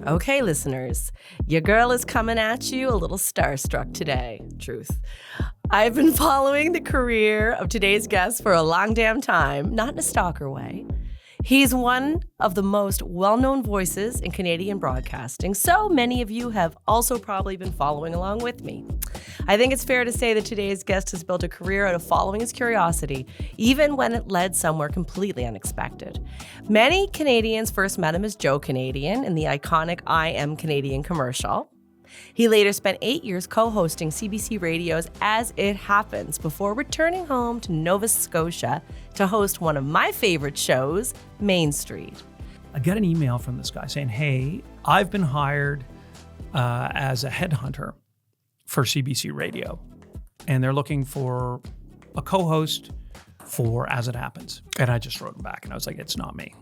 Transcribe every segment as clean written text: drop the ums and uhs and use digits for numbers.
Okay, listeners, your girl is coming at you a little starstruck today. Truth. I've been following the career of today's guest for a long damn time, not in a stalker way. He's one of the most well-known voices in Canadian broadcasting, so many of you have also probably been following along with me. I think it's fair to say that today's guest has built a career out of following his curiosity, even when it led somewhere completely unexpected. Many Canadians first met him as Joe Canadian in the iconic I Am Canadian commercial. He later spent 8 years co-hosting CBC Radio's As It Happens before returning home to Nova Scotia to host one of my favorite shows, Main Street. I got an email from this guy saying, hey, I've been hired as a headhunter for CBC Radio, and they're looking for a co-host for As It Happens. And I just wrote him back and I was like, it's not me.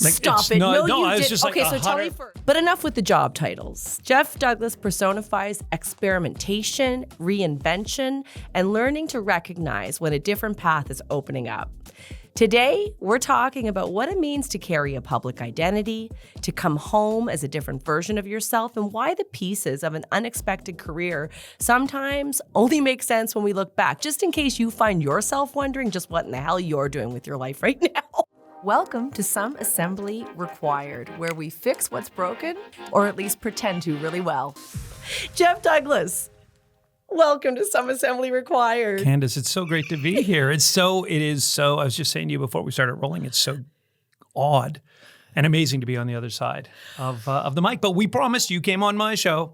Like, Stop it. No, you I was did. just Okay, like so tell me first. But enough with the job titles. Jeff Douglas personifies experimentation, reinvention, and learning to recognize when a different path is opening up. Today, we're talking about what it means to carry a public identity, to come home as a different version of yourself, and why the pieces of an unexpected career sometimes only make sense when we look back, just in case you find yourself wondering just what in the hell you're doing with your life right now. Welcome to Some Assembly Required, where we fix what's broken, or at least pretend to really well. Jeff Douglas, welcome to Some Assembly Required. Candace, it's so great to be here. It is so, I was just saying to you before we started rolling, it's so odd and amazing to be on the other side of the mic. But we promised you came on my show,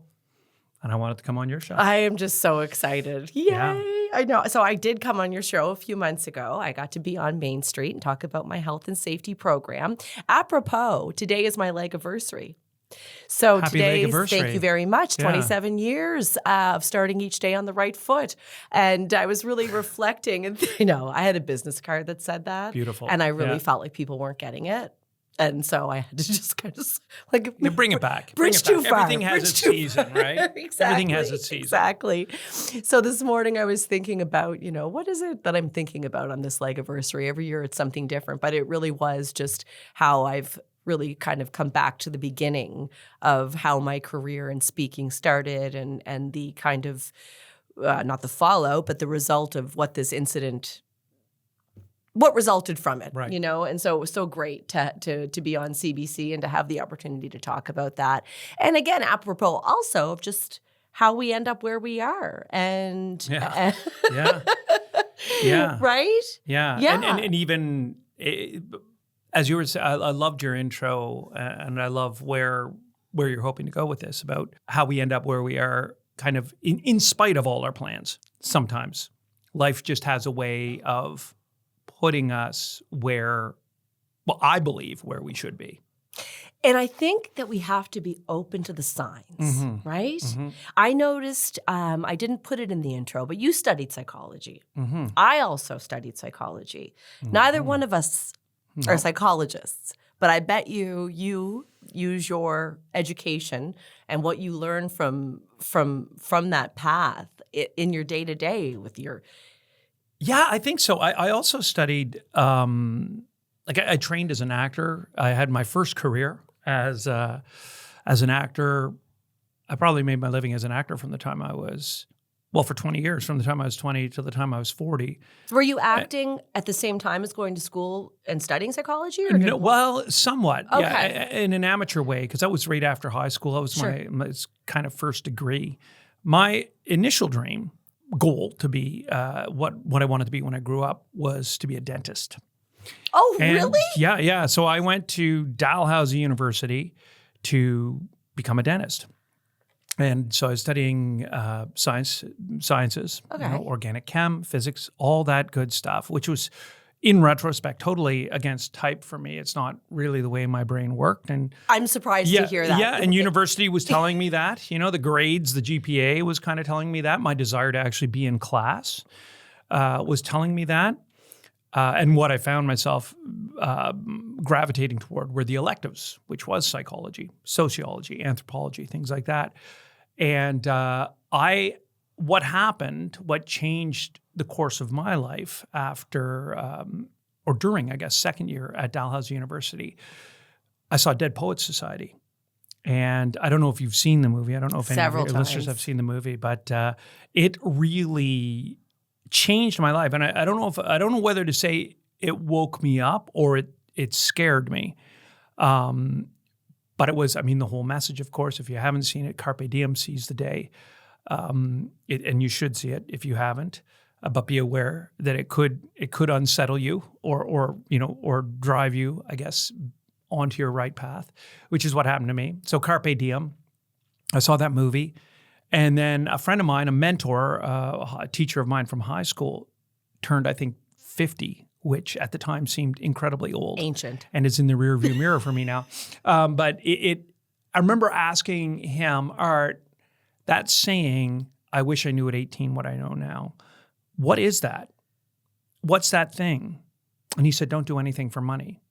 and I wanted to come on your show. I am just so excited. Yay! Yeah. I know. So I did come on your show a few months ago. I got to be on Main Street and talk about my health and safety program. Apropos, today is my leg-iversary. So Happy today, leg-iversary. thank you very much. Yeah. 27 years of starting each day on the right foot. And I was really reflecting. And I had a business card that said that. Beautiful. And I really felt like people weren't getting it. And so I had to just kind of like bring it back. Bridge too far. Everything has its season, right? Exactly. Everything has its season. Exactly. So this morning I was thinking about, what is it that I'm thinking about on this leg-iversary? Every year it's something different, but it really was just how I've really kind of come back to the beginning of how my career in speaking started and the kind of, not the fallout, but the result of what this incident what resulted from it, right. And so it was so great to be on CBC and to have the opportunity to talk about that. And again, apropos also of just how we end up where we are. And yeah. Right? Yeah. And even as you were saying, I loved your intro, and I love where you're hoping to go with this about how we end up where we are kind of in spite of all our plans. Life just has a way of putting us I believe where we should be. And I think that we have to be open to the signs, right? Mm-hmm. I noticed, I didn't put it in the intro, but you studied psychology. Mm-hmm. I also studied psychology. Mm-hmm. Neither one of us are psychologists, but I bet you use your education and what you learn from that path in your day-to-day with your... Yeah, I think so. I also studied, I trained as an actor. I had my first career as an actor. I probably made my living as an actor from the time I was, for 20 years, from the time I was 20 to the time I was 40. Were you acting at the same time as going to school and studying psychology? Or no, somewhat. Okay. Yeah, in an amateur way, because that was right after high school. That was my kind of first degree. My initial goal to be what I wanted to be when I grew up was to be a dentist. Oh, really? Yeah. So I went to Dalhousie University to become a dentist. And so I was studying sciences, organic chem, physics, all that good stuff, which was, in retrospect, totally against type for me. It's not really the way my brain worked. And I'm surprised to hear that. Yeah, and university was telling me that. The grades, the GPA was kind of telling me that. My desire to actually be in class was telling me that. And what I found myself gravitating toward were the electives, which was psychology, sociology, anthropology, things like that. And what changed the course of my life after, or during, I guess, second year at Dalhousie University, I saw Dead Poets Society. And I don't know if you've seen the movie. I don't know if any of Several your listeners times. have seen the movie, but it really changed my life. And I don't know whether to say it woke me up or it scared me. But it was, the whole message, of course, if you haven't seen it, Carpe Diem, seize the day. And you should see it if you haven't. But be aware that it could unsettle you or drive you, I guess, onto your right path, which is what happened to me. So Carpe Diem, I saw that movie. And then a friend of mine, a mentor, a teacher of mine from high school, turned, I think, 50, which at the time seemed incredibly old. Ancient. And is in the rearview mirror for me now. But I remember asking him, Art, that saying, I wish I knew at 18 what I know now. What is that? What's that thing? And he said, don't do anything for money.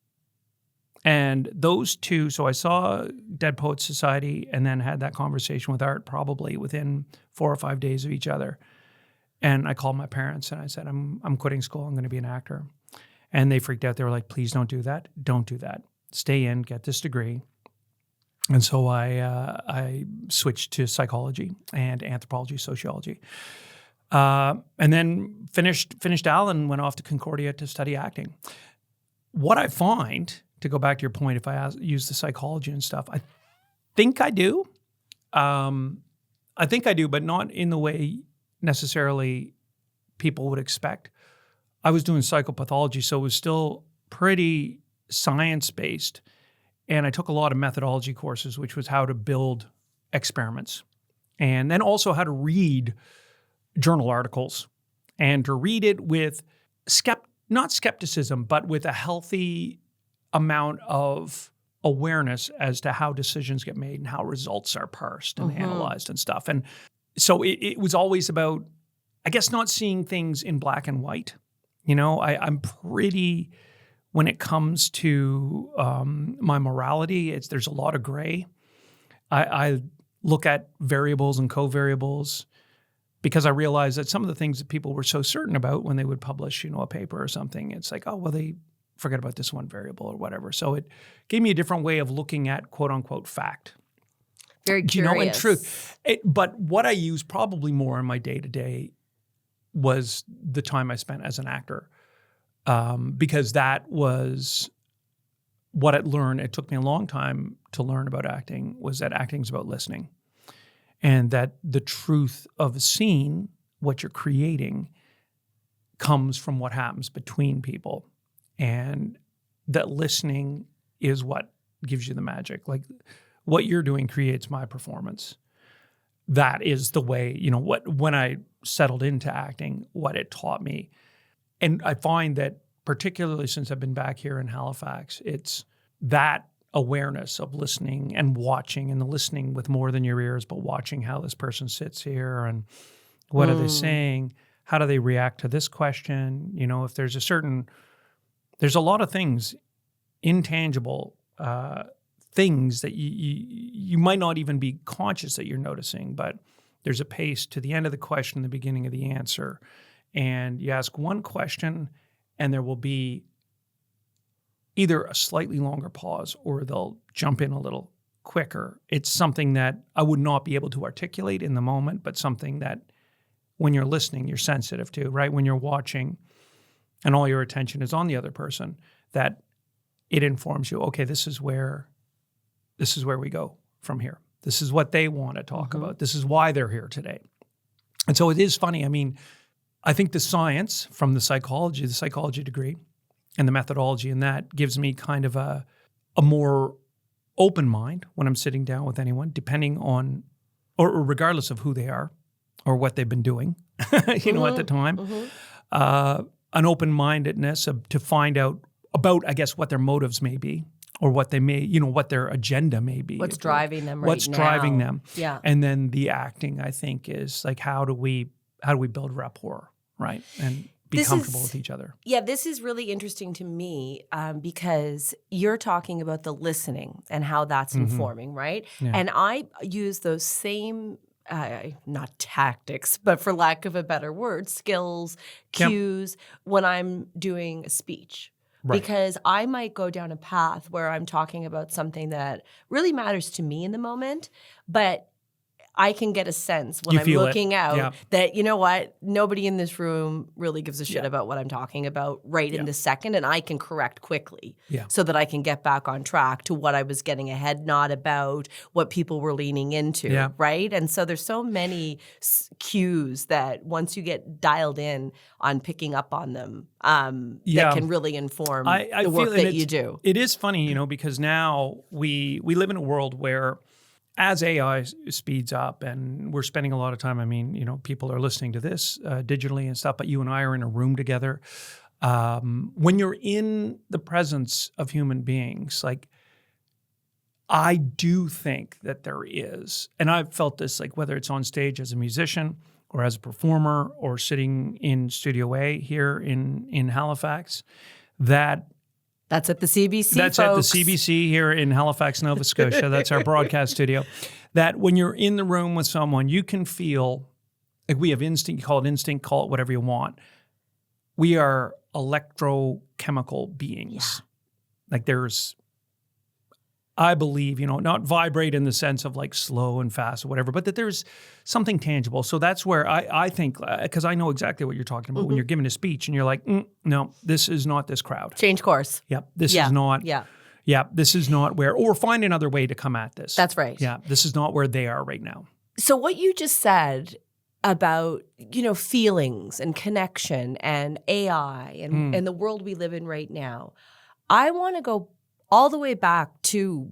And those two, so I saw Dead Poets Society and then had that conversation with Art probably within 4 or 5 days of each other. And I called my parents and I said, I'm quitting school. I'm going to be an actor. And they freaked out. They were like, please don't do that. Don't do that. Stay in, get this degree. And so I switched to psychology and anthropology, sociology. And then finished Al and went off to Concordia to study acting. What I find, to go back to your point, if I use the psychology and stuff, I think I do. But not in the way necessarily people would expect. I was doing psychopathology, so it was still pretty science-based. And I took a lot of methodology courses, which was how to build experiments. And then also how to read journal articles and to read it with not skepticism, but with a healthy amount of awareness as to how decisions get made and how results are parsed and analyzed and stuff. And so it was always about, I guess, not seeing things in black and white. I'm pretty, when it comes to my morality, there's a lot of gray. I look at variables and covariables because I realized that some of the things that people were so certain about when they would publish, a paper or something, it's like, oh, well, they forget about this one variable or whatever. So it gave me a different way of looking at quote unquote fact. Very curious. And truth. But what I use probably more in my day-to-day was the time I spent as an actor. Because that was what I learned. It took me a long time to learn about acting, was that acting is about listening. And that the truth of a scene, what you're creating, comes from what happens between people. And that listening is what gives you the magic. Like what you're doing creates my performance. That is the way, when I settled into acting, what it taught me. And I find that particularly since I've been back here in Halifax, it's that awareness of listening and watching, and the listening with more than your ears, but watching how this person sits here and what are they saying? How do they react to this question? If there's there's a lot of things, intangible things that you might not even be conscious that you're noticing, but there's a pace to the end of the question, the beginning of the answer. And you ask one question and there will be either a slightly longer pause or they'll jump in a little quicker. It's something that I would not be able to articulate in the moment, but something that when you're listening, you're sensitive to, right? When you're watching and all your attention is on the other person, that it informs you, okay, this is where we go from here. This is what they want to talk about. This is why they're here today. And so it is funny. I think the science from the psychology degree and the methodology in that gives me kind of a more open mind when I'm sitting down with anyone, depending on, or regardless of who they are or what they've been doing, at the time. An open-mindedness to find out about, I guess, what their motives may be or what they may, what their agenda may be. What's driving them right now. What's driving them. Yeah. And then the acting, I think, is like, how do we build rapport, right? And be comfortable with each other. Yeah, this is really interesting to me because you're talking about the listening and how that's informing, right? Yeah. And I use those same, not tactics, but for lack of a better word, skills, cues when I'm doing a speech. Right. because I might go down a path where I'm talking about something that really matters to me in the moment, but I can get a sense when You I'm feel it. looking out Yeah. that, you know what, nobody in this room really gives a shit Yeah. about what I'm talking about right in the second, and I can correct quickly Yeah. so that I can get back on track to what I was getting a head nod about, what people were leaning into, Yeah. right? And so there's so many cues that once you get dialed in on picking up on them, that can really inform I the work feel, and that you do. It is funny, because now we live in a world where as AI speeds up and we're spending a lot of time, people are listening to this digitally and stuff, but you and I are in a room together. When you're in the presence of human beings, like I do think that there is, and I've felt this, like whether it's on stage as a musician or as a performer or sitting in Studio A here in Halifax, That's at the CBC, That's folks. at the CBC here in Halifax, Nova Scotia. That's our broadcast studio. That when you're in the room with someone, you can feel, like we have instinct, call it instinct, call it whatever you want. We are electrochemical beings. Like there's, I believe, not vibrate in the sense of like slow and fast or whatever, but that there's something tangible. So that's where I think, because I know exactly what you're talking about when you're giving a speech and you're like, no, this is not this crowd. Change course. Yep, this is not. Yeah, this is not where, or find another way to come at this. That's right. Yeah, this is not where they are right now. So what you just said about, feelings and connection and AI and the world we live in right now, I want to go all the way back to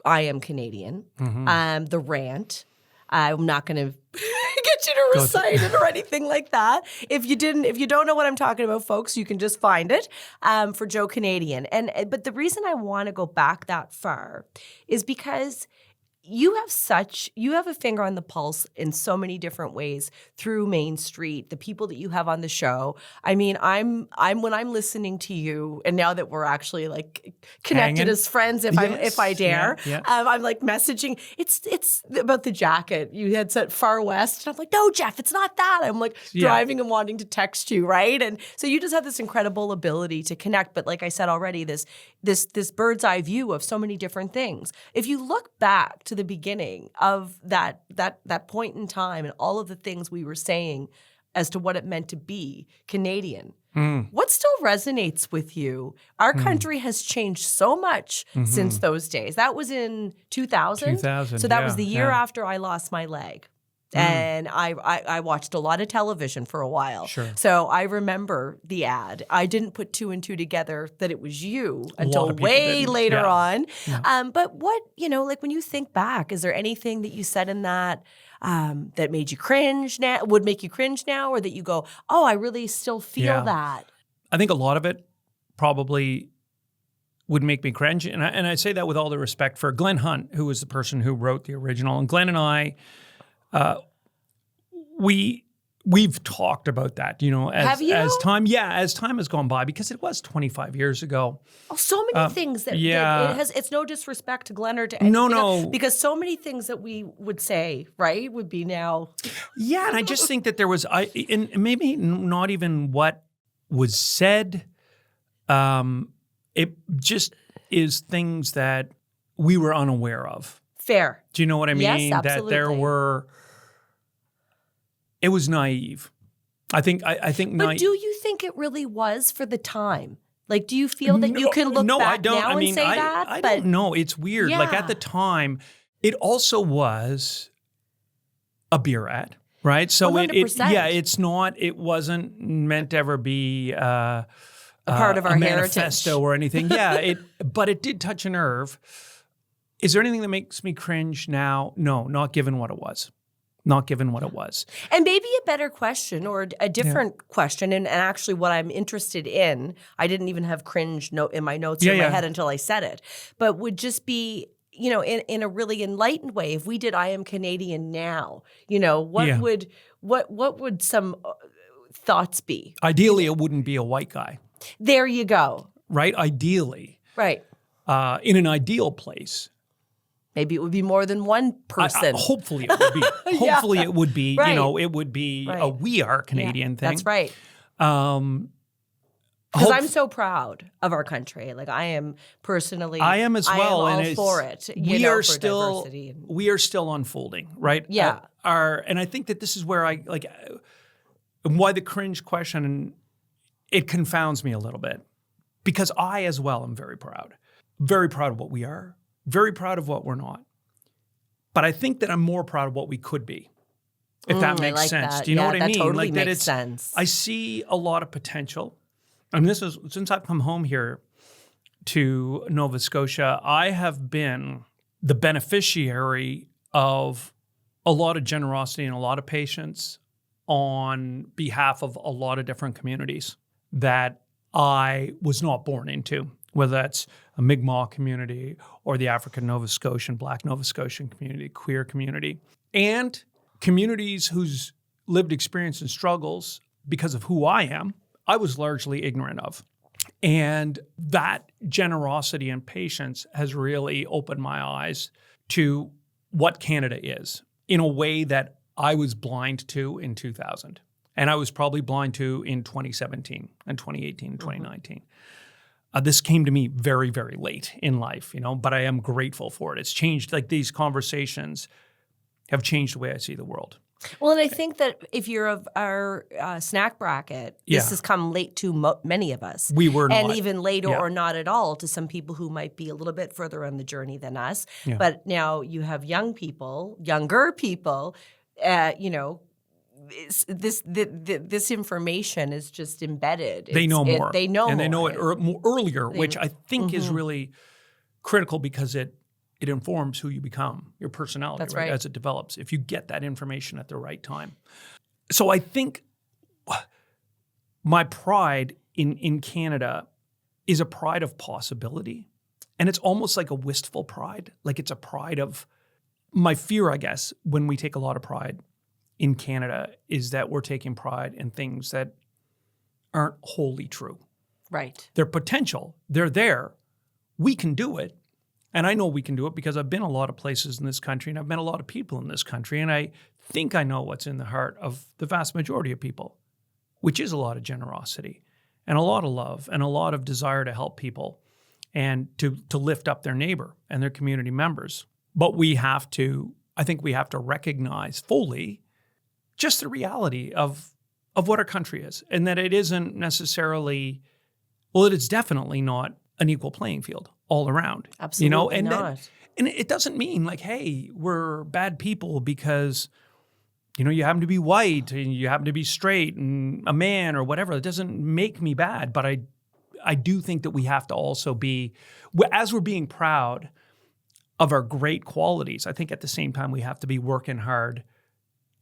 I Am Canadian, the rant. I'm not going to get you to recite it or anything like that. If you don't know what I'm talking about, folks, you can just find it for Joe Canadian. But the reason I want to go back that far is because you have a finger on the pulse in so many different ways through Main Street, the people that you have on the show. I mean, I'm when I'm listening to you, and now that we're actually like connected as friends, if I dare, I'm like messaging. It's about the jacket you had said Far West, and I'm like, no, Jeff, it's not that. I'm like driving and wanting to text you, right? And so you just have this incredible ability to connect. But like I said already, this bird's eye view of so many different things. If you look back to the beginning of that point in time and all of the things we were saying as to what it meant to be Canadian, what still resonates with you? Our country has changed so much since those days. That was in 2000. So that was the year after I lost my leg. And I watched a lot of television for a while. Sure. So I remember the ad. I didn't put two and two together that it was you until way later on. Yeah. But what, like when you think back, is there anything that you said in that that made you cringe now, would make you cringe now, or that you go, oh, I really still feel that? I think a lot of it probably would make me cringe. And I say that with all the respect for Glenn Hunt, who was the person who wrote the original. And Glenn and I, we've talked about that, as time has gone by, because it was 25 years ago. Oh, so many things that it's no disrespect to Glenn or to anything. No, because so many things that we would say, right, would be now. Yeah, and I just think that there was, and maybe not even what was said. It just is things that we were unaware of. Fair. Do you know what I mean? Yes, absolutely. That there were. It was naive. I think. But do you think it really was for the time? Like, do you feel that you can look back now and say that? I don't know. It's weird. Yeah. Like at the time, it also was a beer ad, right? So 100%. It wasn't meant to ever be a part of our manifesto or anything. Yeah, but it did touch a nerve. Is there anything that makes me cringe now? No, not given what it was. Not given what it was. And maybe a better question or a different question, and actually what I'm interested in, I didn't even have cringe in my notes in my head until I said it, but would just be, in a really enlightened way, if we did I Am Canadian now, what would some thoughts be? Ideally, it wouldn't be a white guy. There you go. Right? Ideally. Right. In an ideal place. Maybe it would be more than one person. Hopefully it would be. Hopefully it would be, right. It would be a We Are Canadian thing. That's right. Because I'm so proud of our country. Like I am personally, I am as well, I am and all for it. We are for still diversity. we are still unfolding, right? Yeah. And I think that this is where I like why the cringe question, it confounds me a little bit, because I as well am very proud of what we are, very proud of what we're not. But I think that I'm more proud of what we could be, if that makes like sense. that. Do you know what I that mean? Totally like makes sense. I see a lot of potential. And this is, since I've come home here to Nova Scotia, I have been the beneficiary of a lot of generosity and a lot of patience on behalf of a lot of different communities that I was not born into, whether that's a Mi'kmaq community or the African Nova Scotian, Black Nova Scotian community, queer community, and communities whose lived experience and struggles, because of who I am, I was largely ignorant of. And that generosity and patience has really opened my eyes to what Canada is in a way that I was blind to in 2000. And I was probably blind to in 2017 and 2018 and 2019. This came to me very, very late in life, but I am grateful for it. It's changed, like these conversations have changed the way I see the world. Well, and I think that if you're of our snack bracket, this has come late to many of us. We were not. And even later or not at all to some people who might be a little bit further on the journey than us. Yeah. But now you have younger people, this information is just embedded. They know more. They know and more. they know it more earlier, which I think is really critical because it informs who you become, your personality, That's right, right. as it develops, if you get that information at the right time. So I think my pride in Canada is a pride of possibility. And it's almost like a wistful pride. Like it's a pride of, my fear, I guess, when we take a lot of pride in Canada is that we're taking pride in things that aren't wholly true. Right. Their potential, they're there. We can do it. And I know we can do it because I've been a lot of places in this country and I've met a lot of people in this country. And I think I know what's in the heart of the vast majority of people, which is a lot of generosity and a lot of love and a lot of desire to help people and to lift up their neighbor and their community members. But I think we have to recognize fully just the reality of what our country is, and that it isn't necessarily, it is definitely not an equal playing field all around. Absolutely not. And it doesn't mean like, hey, we're bad people because, you happen to be white and you happen to be straight and a man or whatever. It doesn't make me bad, but I do think that we have to also be, as we're being proud of our great qualities, I think at the same time we have to be working hard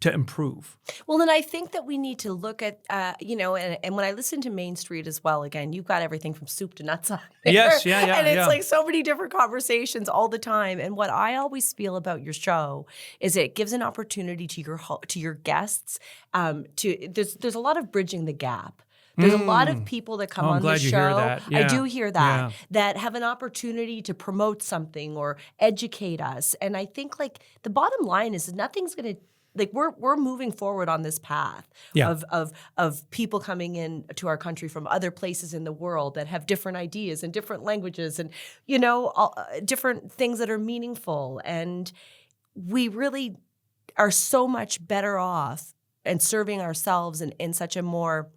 to improve. Well, then I think that we need to look at, and when I listen to Main Street as well, again, you've got everything from soup to nuts on there. Yes, yeah. And it's like so many different conversations all the time. And what I always feel about your show is it gives an opportunity to your guests. There's a lot of bridging the gap. There's a lot of people that come on the show. Hear that. Yeah. I do hear that, Yeah. that have an opportunity to promote something or educate us. And I think like the bottom line is nothing's going to, like we're moving forward on this path of people coming in to our country from other places in the world that have different ideas and different languages and different things that are meaningful, and we really are so much better off and serving ourselves in such a more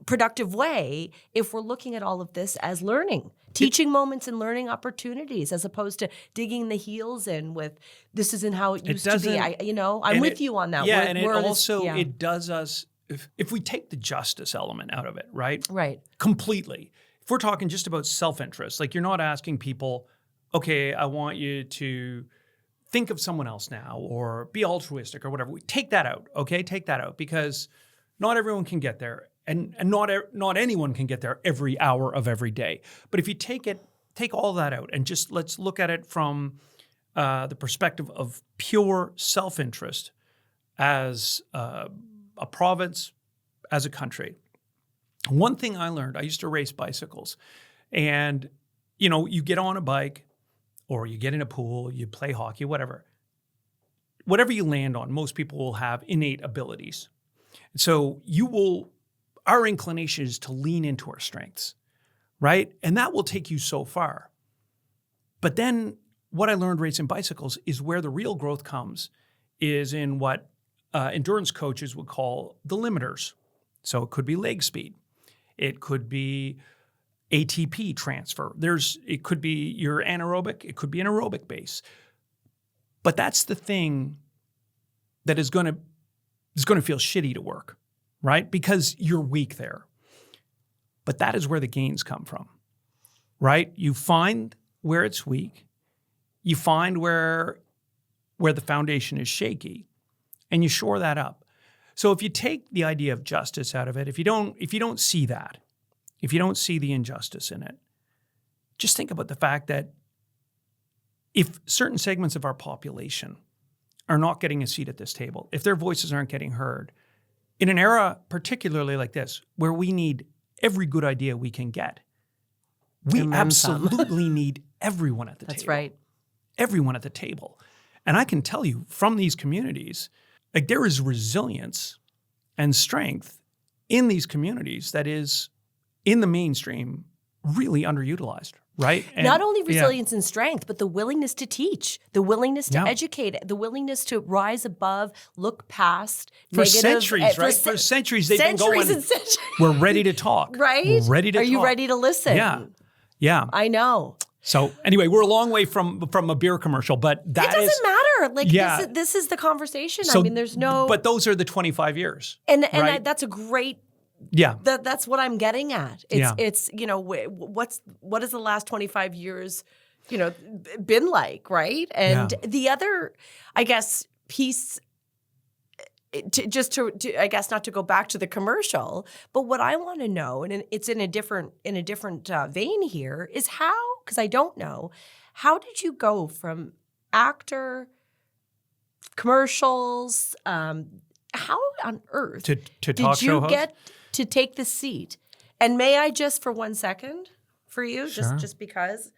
productive way if we're looking at all of this as learning. Teaching moments and learning opportunities, as opposed to digging the heels in with this isn't how it used to be. I'm with you on that. Yeah, it does us, if we take the justice element out of it, right? Right. Completely. If we're talking just about self-interest, like you're not asking people, okay, I want you to think of someone else now or be altruistic or whatever. Take that out, okay? Take that out, because not everyone can get there. And not anyone can get there every hour of every day. But if you take all that out and just let's look at it from the perspective of pure self-interest as a province, as a country. One thing I learned, I used to race bicycles. And, you get on a bike or you get in a pool, you play hockey, whatever. Whatever you land on, most people will have innate abilities. So you will our inclination is to lean into our strengths, right? And that will take you so far. But then what I learned racing bicycles is where the real growth comes is in what endurance coaches would call the limiters. So it could be leg speed. It could be ATP transfer. It could be your anaerobic. It could be an aerobic base. But that's the thing that is going to feel shitty to work, right? Because you're weak there. But that is where the gains come from, right? You find where it's weak. You find where the foundation is shaky, and you shore that up. So if you take the idea of justice out of it, if you don't see that, if you don't see the injustice in it, just think about the fact that if certain segments of our population are not getting a seat at this table, if their voices aren't getting heard, in an era particularly like this, where we need every good idea we can get, we absolutely need everyone at the table. That's right. Everyone at the table. And I can tell you from these communities, like there is resilience and strength in these communities that is in the mainstream really underutilized, right? And not only resilience and strength, but the willingness to teach, the willingness to educate, the willingness to rise above, look past negative. Centuries, right? For centuries they've been going, we're ready to talk. Right? We're ready to talk. Are you ready to listen? Yeah. Yeah. I know. So anyway, we're a long way from a beer commercial, but it doesn't matter. Like this is the conversation. So, I mean, there's no. But those are the 25 years. And right? that's a great. Yeah. That's what I'm getting at. It's what has the last 25 years, been like, right? And the other, I guess, piece. To I guess not to go back to the commercial, but what I want to know, and it's in a different vein here, is how, because I don't know, how did you go from actor, commercials, how on earth to talk did you show host? Get to take the seat? And may I just for 1 second for you, sure. just because.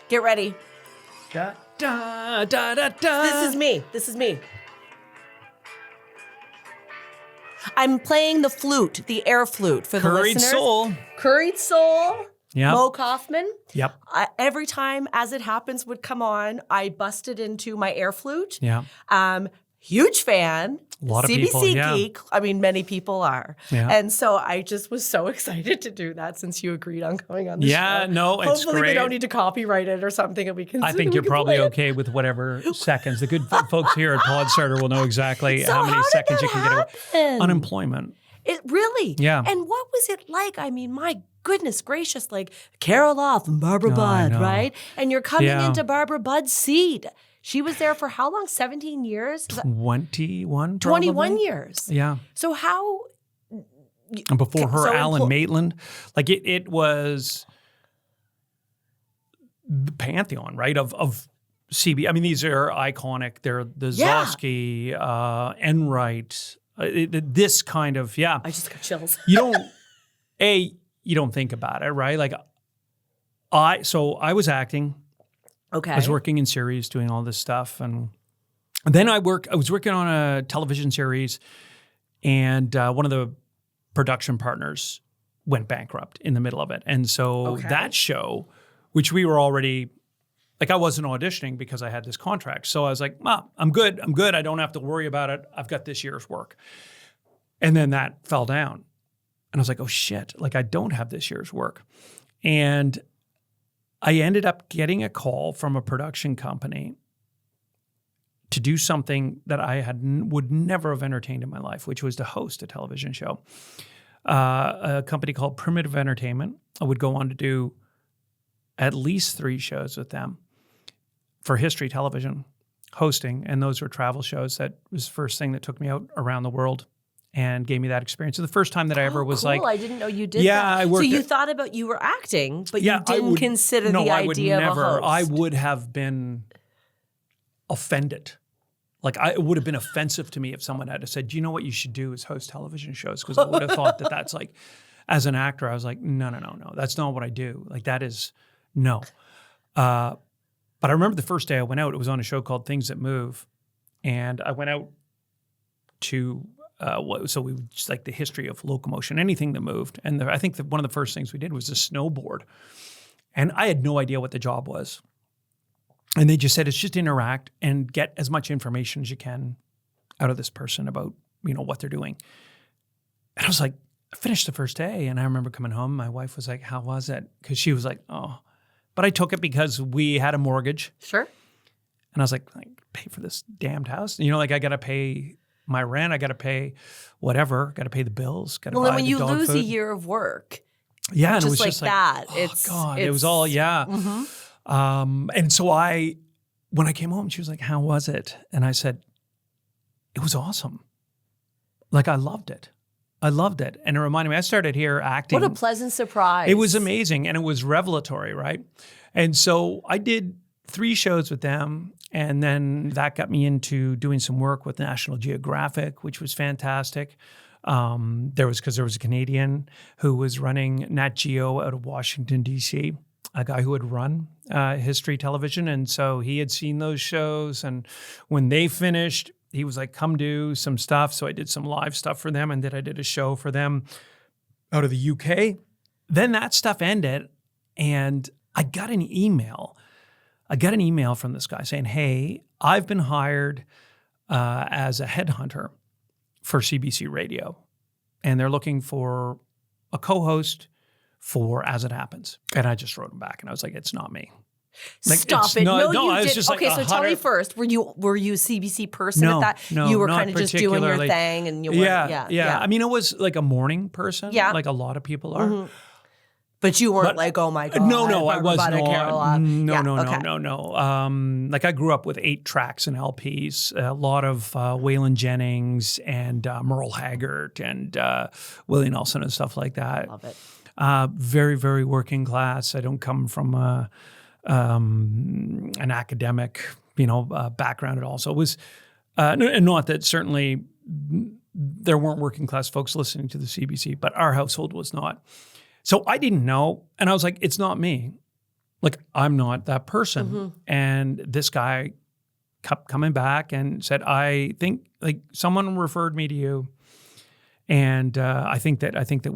Get ready. Da, da, da, da, da. This is me. I'm playing the flute, the air flute for the Curried listeners. Soul. Curried Soul. Yep. Mo Kaufman. Yep. Every time As It Happens would come on, I busted into my air flute. Yeah. Huge fan. A lot of CBC people, yeah. geek. I mean, many people are. Yeah. And so I just was so excited to do that since you agreed on coming on the show. Yeah, no, it's Hopefully great. we don't need to copyright it or something, and we can. I think you're probably okay with whatever seconds. The good folks here at Podstarter will know exactly So how many how did seconds that you can get away. happen? Unemployment. It really? Yeah. And what was it like? I mean, my goodness gracious, like Carol Off and Barbara Budd, know. right? And you're coming Yeah. into Barbara Budd's seat. She was there for how long? 17 years? 21, 21 years. Yeah. So how? And before her, So Alan Maitland. Like it was the pantheon, right, of CB. I mean, these are iconic. They're the Yeah. Zosky, Enright, this kind of, I just got chills. You don't think about it, right? Like I was acting. Okay. I was working in series, doing all this stuff, and then I was working on a television series, and one of the production partners went bankrupt in the middle of it, and so that show, which we were already, like I wasn't auditioning because I had this contract, so I was like, I'm good, I don't have to worry about it, I've got this year's work, and then that fell down, and I was like, oh shit, like I don't have this year's work, and I ended up getting a call from a production company to do something that I would never have entertained in my life, which was to host a television show. A company called Primitive Entertainment. I would go on to do at least 3 shows with them for History Television, hosting, and those were travel shows. That was the first thing that took me out around the world and gave me that experience. So the first time that I ever was cool. like... I didn't know you did yeah, that. I worked So you thought about, you were acting, but you didn't consider the idea of a host. I would have been offended. Like it would have been offensive to me if someone had said, you know what you should do is host television shows, because I would have thought that that's like, as an actor, I was like, no, that's not what I do. Like that is, no. But I remember the first day I went out, it was on a show called Things That Move. And I went out to so we would just like the history of locomotion, anything that moved. And I think that one of the first things we did was a snowboard. And I had no idea what the job was. And they just said, it's just interact and get as much information as you can out of this person about, what they're doing. And I was like, I finished the first day. And I remember coming home. My wife was like, how was it? Because she was like, oh. But I took it because we had a mortgage. Sure. And I was like, pay for this damned house. I got to pay my rent. I got to pay whatever. Got to pay the bills. Got to buy Well, when the you dog lose food. a year of work, yeah, and just it was like just that. It was all, yeah. Mm-hmm. And so when I came home, she was like, how was it? And I said, it was awesome. Like, I loved it. I loved it. And it reminded me, I started here acting. What a pleasant surprise. It was amazing. And it was revelatory, right? And so I did 3 shows with them. And then that got me into doing some work with National Geographic, which was fantastic. There was a Canadian who was running Nat Geo out of Washington, D.C., a guy who had run History Television. And so he had seen those shows. And when they finished, he was like, come do some stuff. So I did some live stuff for them. And then I did a show for them out of the UK. Then that stuff ended. And I got an email. From this guy saying, hey, I've been hired as a headhunter for CBC Radio. And they're looking for a co-host for As It Happens. And I just wrote him back. And I was like, it's not me. Like, Stop it. No, you I was did. just Okay, like so tell me first, were you a CBC person at that? No, you were not kind of just doing your thing and you were, yeah. I mean, it was like a morning person, like a lot of people are. Mm-hmm. But you weren't like, oh my God. No, I was not. No. Like I grew up with 8 tracks and LPs, a lot of Waylon Jennings and Merle Haggard and Willie Nelson and stuff like that. Love it. Very, very working class. I don't come from an academic, background at all. So it was, and not that certainly there weren't working class folks listening to the CBC, but our household was not. So I didn't know. And I was like, it's not me. Like, I'm not that person. Mm-hmm. And this guy kept coming back and said, I think like someone referred me to you. And I think that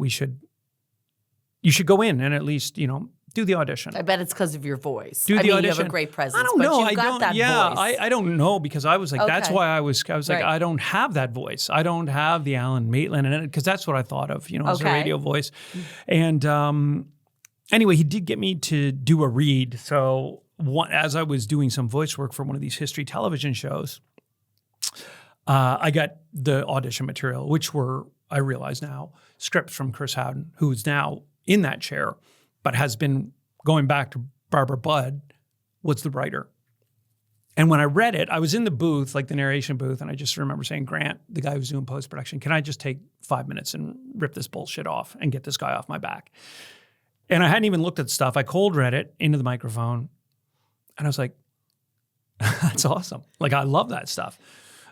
you should go in and at least, do the audition. I bet it's because of your voice. Do the audition. You have a great presence. I don't know. But you've got that voice. I don't know because I was like, that's Okay. why I was like, Right. I don't have that voice. I don't have the Alan Maitland in it because that's what I thought of, as a Okay. radio voice. And anyway, he did get me to do a read. So as I was doing some voice work for one of these history television shows, I got the audition material, which were, I realize now, scripts from Chris Howden, who's now in that chair, but has been going back to Barbara Budd, was the writer. And when I read it, I was in the booth, like the narration booth, and I just remember saying, Grant, the guy who's doing post-production, can I just take 5 minutes and rip this bullshit off and get this guy off my back? And I hadn't even looked at the stuff. I cold read it into the microphone, and I was like, that's awesome. Like, I love that stuff.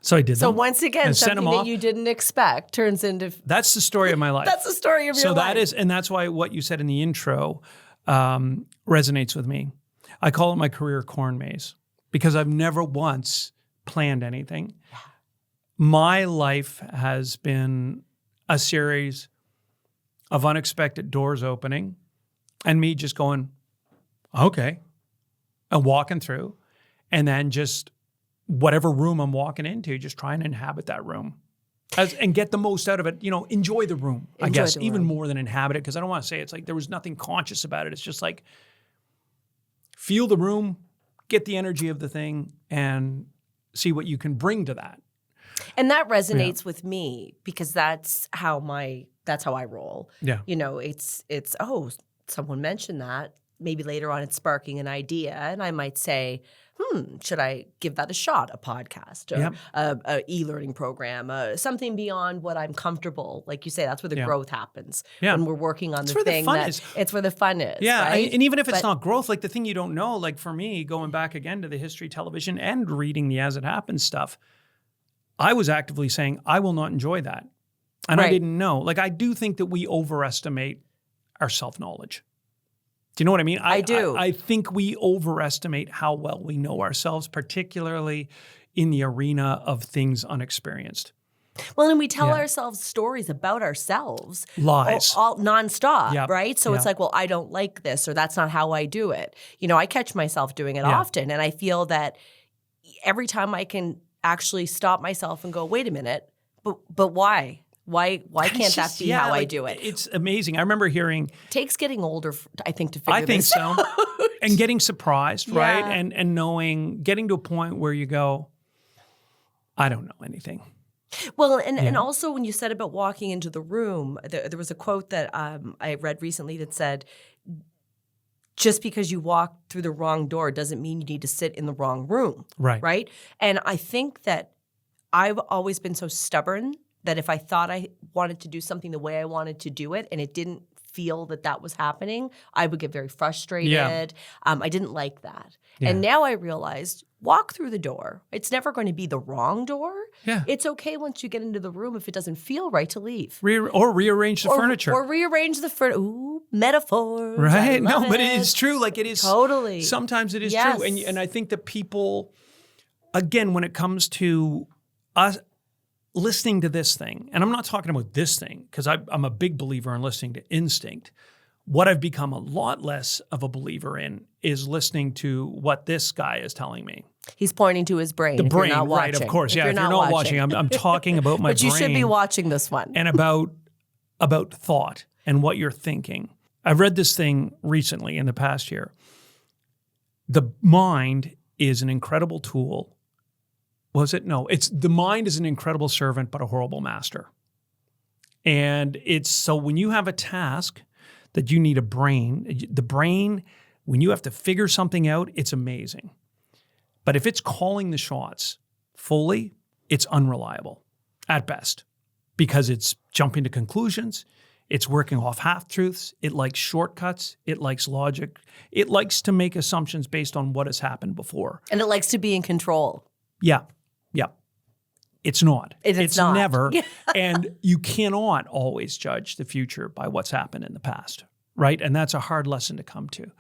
So I did So them once again, and sent something them that off. you didn't expect turns into... That's the story of my life. That's the story of your So life. that is, and that's why what you said in the intro resonates with me. I call it my career corn maze because I've never once planned anything. My life has been a series of unexpected doors opening and me just going, okay, and walking through, and then just whatever room I'm walking into, just trying to inhabit that room. And get the most out of it, enjoy the room, I guess, even more than inhabit it, because I don't want to say it's like there was nothing conscious about it. It's just like feel the room, get the energy of the thing, and see what you can bring to that. And that resonates with me because that's how I roll. Yeah. It's someone mentioned that. Maybe later on it's sparking an idea, and I might say, should I give that a shot, a podcast or a e-learning program, something beyond what I'm comfortable. Like you say, that's where the growth happens when we're working on the thing. It's where the fun is. Yeah, right? and even if it's not growth, like the thing you don't know, like for me, going back again to the history television and reading the As It Happens stuff, I was actively saying, I will not enjoy that. And I didn't know. Like, I do think that we overestimate our self-knowledge. Do you know what I mean? I do. I think we overestimate how well we know ourselves, particularly in the arena of things unexperienced. Well, and we tell Yeah. ourselves stories about ourselves. Lies. All nonstop, Yep. right? So it's Yep. like, well, I don't like this, or that's not how I do it. I catch myself doing it Yeah. often. And I feel that every time I can actually stop myself and go, wait a minute, but why? Why can't that be how I do it? It's amazing. I remember hearing. It takes getting older, I think, to figure I think this so. out. And getting surprised, right? Yeah. And knowing, getting to a point where you go, I don't know anything. Well, and also when you said about walking into the room, there was a quote that I read recently that said, just because you walk through the wrong door doesn't mean you need to sit in the wrong room. Right. Right? And I think that I've always been so stubborn that if I thought I wanted to do something the way I wanted to do it and it didn't feel that was happening, I would get very frustrated. Yeah. I didn't like that. Yeah. And now I realized, walk through the door. It's never going to be the wrong door. Yeah. It's okay once you get into the room if it doesn't feel right to leave. Or rearrange the furniture. Or rearrange the furniture. Ooh, metaphors. I Right? No, love but it is true. Like it is. Totally. Sometimes it is Yes. true. And I think that people, again, when it comes to us listening to this thing, and I'm not talking about this thing, because I'm a big believer in listening to instinct. What I've become a lot less of a believer in is listening to what this guy is telling me. He's pointing to his brain. The if brain, you're not right, watching. of course. If Yeah, you're if you're not watching, I'm talking about my brain. But you should be watching this one. And about thought and what you're thinking. I've read this thing recently in the past year. The mind is an incredible tool. Was it? No, the mind is an incredible servant, but a horrible master. And it's so when you have a task that you need a brain, the brain, when you have to figure something out, it's amazing. But if it's calling the shots fully, it's unreliable at best because it's jumping to conclusions. It's working off half-truths. It likes shortcuts. It likes logic. It likes to make assumptions based on what has happened before. And it likes to be in control. Yeah. It's not. It's not. Never. And you cannot always judge the future by what's happened in the past, right? And that's a hard lesson to come to.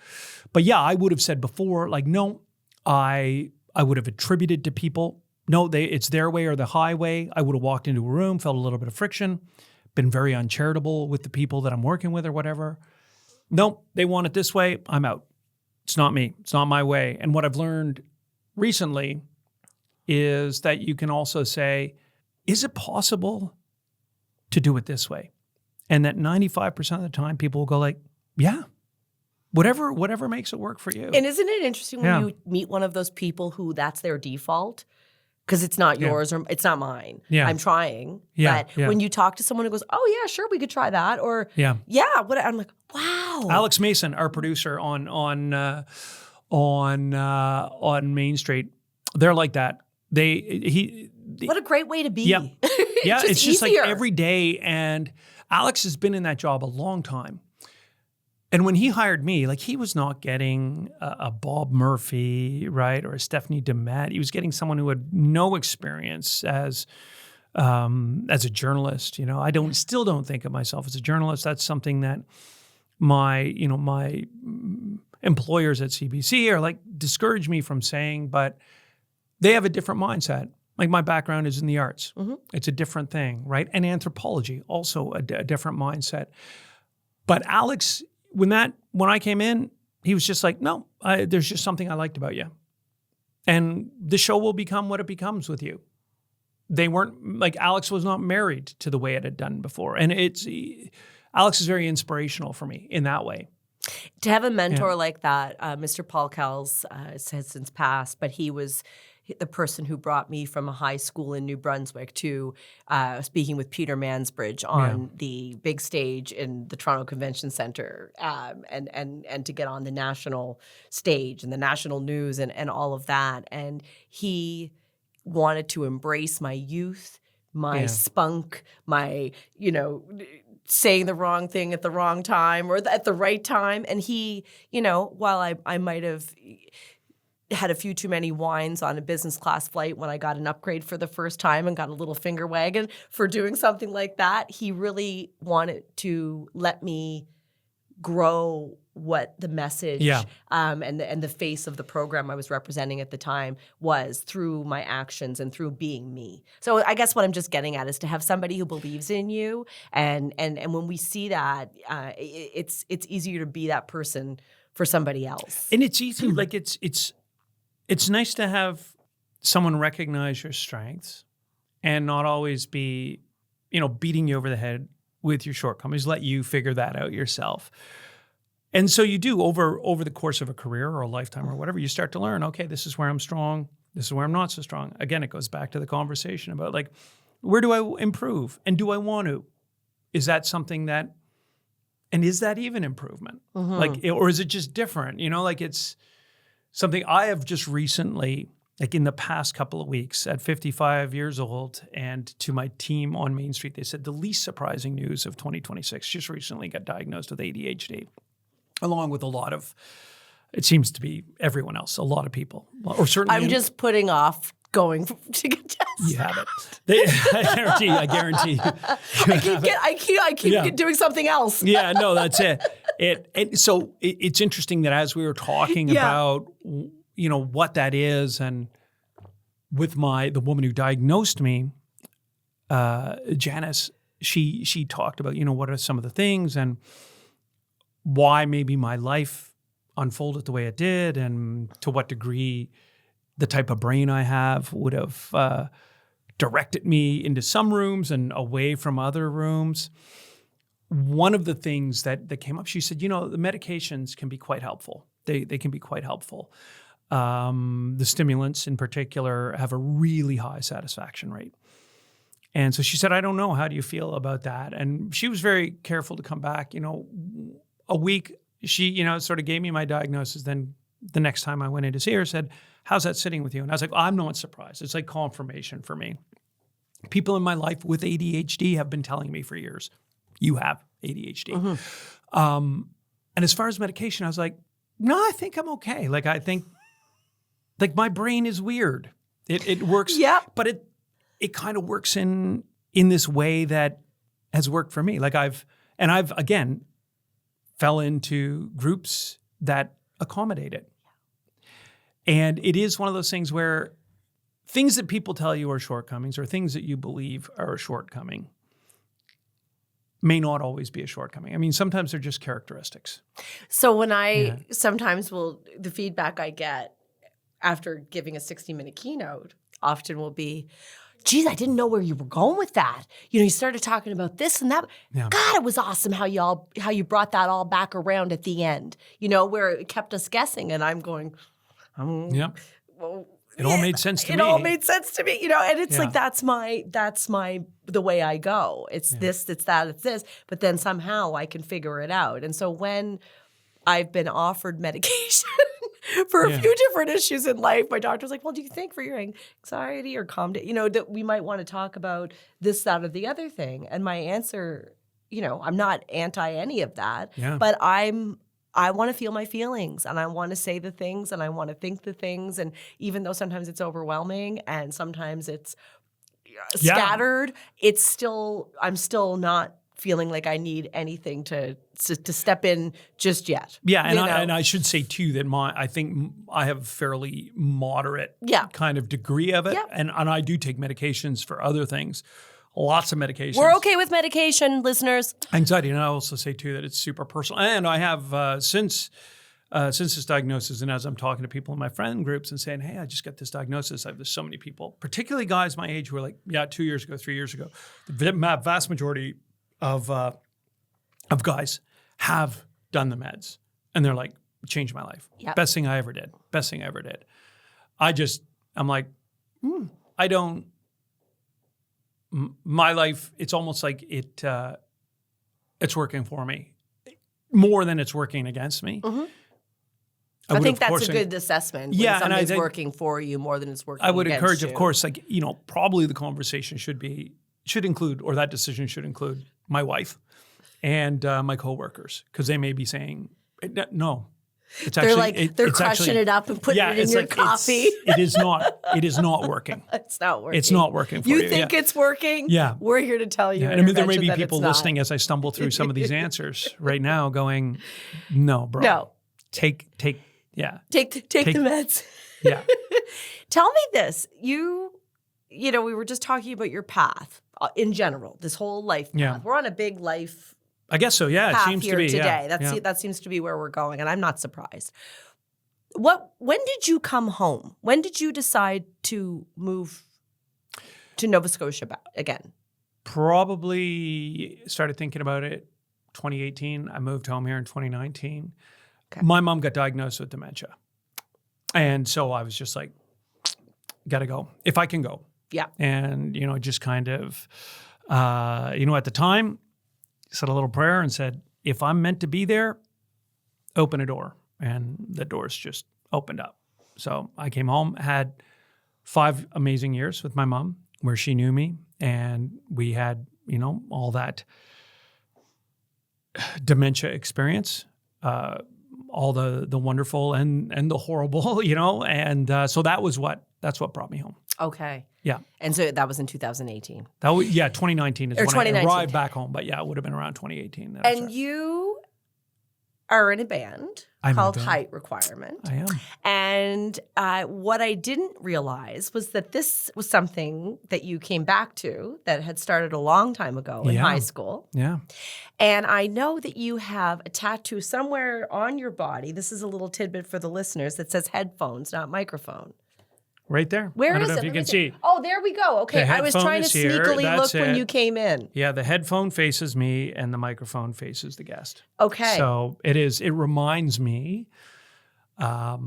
But yeah, I would have said before, like, no, I would have attributed to people, no, it's their way or the highway. I would have walked into a room, felt a little bit of friction, been very uncharitable with the people that I'm working with or whatever. No, they want it this way. I'm out. It's not me. It's not my way. And what I've learned recently is that you can also say, is it possible to do it this way? And that 95% of the time people will go like, yeah, whatever makes it work for you. And isn't it interesting when you meet one of those people who that's their default? Because it's not yours or it's not mine. Yeah. I'm trying. Yeah, But when you talk to someone who goes, oh, yeah, sure, we could try that. Or, what? I'm like, wow. Alex Mason, our producer on Main Street, they're like that. What a great way to be. Yeah, yeah. It's just easier. like every day. And Alex has been in that job a long time. And when he hired me, like he was not getting a Bob Murphy, right, or a Stephanie DeMette. He was getting someone who had no experience as a journalist. I still don't think of myself as a journalist. That's something that my employers at CBC are like discourage me from saying, but they have a different mindset. Like my background is in the arts. Mm-hmm. It's a different thing, right? And anthropology, also a different mindset. But Alex, when I came in, he was just like, no, there's just something I liked about you. And the show will become what it becomes with you. They weren't, like Alex was not married to the way it had done before. And Alex is very inspirational for me in that way. To have a mentor like that, Mr. Paul Kells has since passed, but he was the person who brought me from a high school in New Brunswick to speaking with Peter Mansbridge on the big stage in the Toronto Convention Centre and to get on the national stage and the national news and all of that. And he wanted to embrace my youth, my spunk, my, saying the wrong thing at the wrong time or at the right time. And he, while I might have had a few too many wines on a business class flight when I got an upgrade for the first time and got a little finger wagging for doing something like that, he really wanted to let me grow what the message and the face of the program I was representing at the time was through my actions and through being me. So I guess what I'm just getting at is to have somebody who believes in you, and when we see that, it's easier to be that person for somebody else. And it's easy, like it's nice to have someone recognize your strengths and not always be, beating you over the head with your shortcomings. Let you figure that out yourself. And so you do over the course of a career or a lifetime or whatever, you start to learn, okay, this is where I'm strong. This is where I'm not so strong. Again, it goes back to the conversation about like, where do I improve? And do I want to? Is that something that, and is that even improvement? Like, or is it just different? Like it's something I have just recently, like in the past couple of weeks at 55 years old, and to my team on Main Street, they said the least surprising news of 2026, just recently got diagnosed with ADHD. Along with a lot of, it seems to be everyone else, a lot of people, or certainly. I'm just putting off going to get tested. You have it. I guarantee. I keep doing something else. Yeah, no, that's it. So it's interesting that as we were talking about, what that is, and with the woman who diagnosed me, Janice, she talked about, what are some of the things and why maybe my life unfolded the way it did, and to what degree the type of brain I have would have directed me into some rooms and away from other rooms. One of the things that came up, she said, the medications can be quite helpful. They can be quite helpful. The stimulants in particular have a really high satisfaction rate. And so she said, I don't know, how do you feel about that? And she was very careful to come back, a week, she, sort of gave me my diagnosis. Then the next time I went in to see her, said, how's that sitting with you? And I was like, I'm not surprised. It's like confirmation for me. People in my life with ADHD have been telling me for years, you have ADHD. And as far as medication, I was like, no, I think I'm okay. Like, I think, like, my brain is weird. It works, but it kind of works in this way that has worked for me. Like I've again, fell into groups that accommodate it. And it is one of those things where things that people tell you are shortcomings, or things that you believe are a shortcoming, may not always be a shortcoming. I mean, sometimes they're just characteristics. So when sometimes the feedback I get after giving a 60-minute keynote often will be, geez, I didn't know where you were going with that. You started talking about this and that. Yeah. God, it was awesome how you brought that all back around at the end, where it kept us guessing. And I'm going, well, it all made sense to me. It all made sense to me, and it's like, that's the way I go. It's this, it's that, it's this. But then somehow I can figure it out. And so when I've been offered medication for a few different issues in life, my doctor's like, well, do you think for your anxiety or calm down, that we might want to talk about this, that, or the other thing? And my answer, I'm not anti any of that, but I want to feel my feelings, and I want to say the things, and I want to think the things. And even though sometimes it's overwhelming and sometimes it's scattered, I'm still not feeling like I need anything to step in just yet. Yeah, and I should say too that I think I have a fairly moderate kind of degree of it, and I do take medications for other things. Lots of medications. We're okay with medication, listeners. Anxiety, and I also say too that it's super personal. And I have since this diagnosis, and as I'm talking to people in my friend groups and saying, hey, I just got this diagnosis, there's so many people, particularly guys my age, who are like, 2 years ago, 3 years ago. The vast majority of guys have done the meds, and they're like, changed my life. Yep. Best thing I ever did. I'm like, I don't. My life, it's almost like it's working for me more than it's working against me. Mm-hmm. I think that's a good assessment. Yeah, when something's working for you more than it's working against you. I would encourage, of course, probably the conversation should include, or that decision should include, my wife and my coworkers, because they may be saying, no, It's They're actually, like, they're it's crushing actually, it up and putting it in your coffee. It is not working. It's not working. It's not working for you. You think it's working? Yeah. We're here to tell you. Yeah. And I mean, there may be that people it's not. listening as I stumble through some of these answers right now going, no, bro. No. Take the meds. Yeah. Tell me this. You know, we were just talking about your path in general, this whole life path. Yeah. We're on a big life I guess so. Yeah. It path seems here to be. today. Yeah. That seems to be where we're going, and I'm not surprised. When did you come home? When did you decide to move to Nova Scotia again? Probably started thinking about it 2018. I moved home here in 2019. Okay. My mom got diagnosed with dementia. And so I was just like, gotta go. If I can go. Yeah. And, just kind of, at the time, said a little prayer and said, if I'm meant to be there, open a door. And the doors just opened up. So I came home, had 5 amazing years with my mom where she knew me. And we had, all that dementia experience, all the wonderful and the horrible, And so that's what brought me home. Okay. Yeah. And so that was in 2018. 2019 is Or when 2019. I arrived back home. But yeah, it would have been around 2018. That's And right. you are in a band called Height Requirement. I am. And what I didn't realize was that this was something that you came back to that had started a long time ago in high school. Yeah. And I know that you have a tattoo somewhere on your body. This is a little tidbit for the listeners that says headphones, not microphone. Right there. Where I don't is know it? if you can see. Oh, there we go. Okay, The I was headphone trying to is here. sneakily That's look when it. you came in. Yeah, the headphone faces me and the microphone faces the guest. Okay. So it reminds me that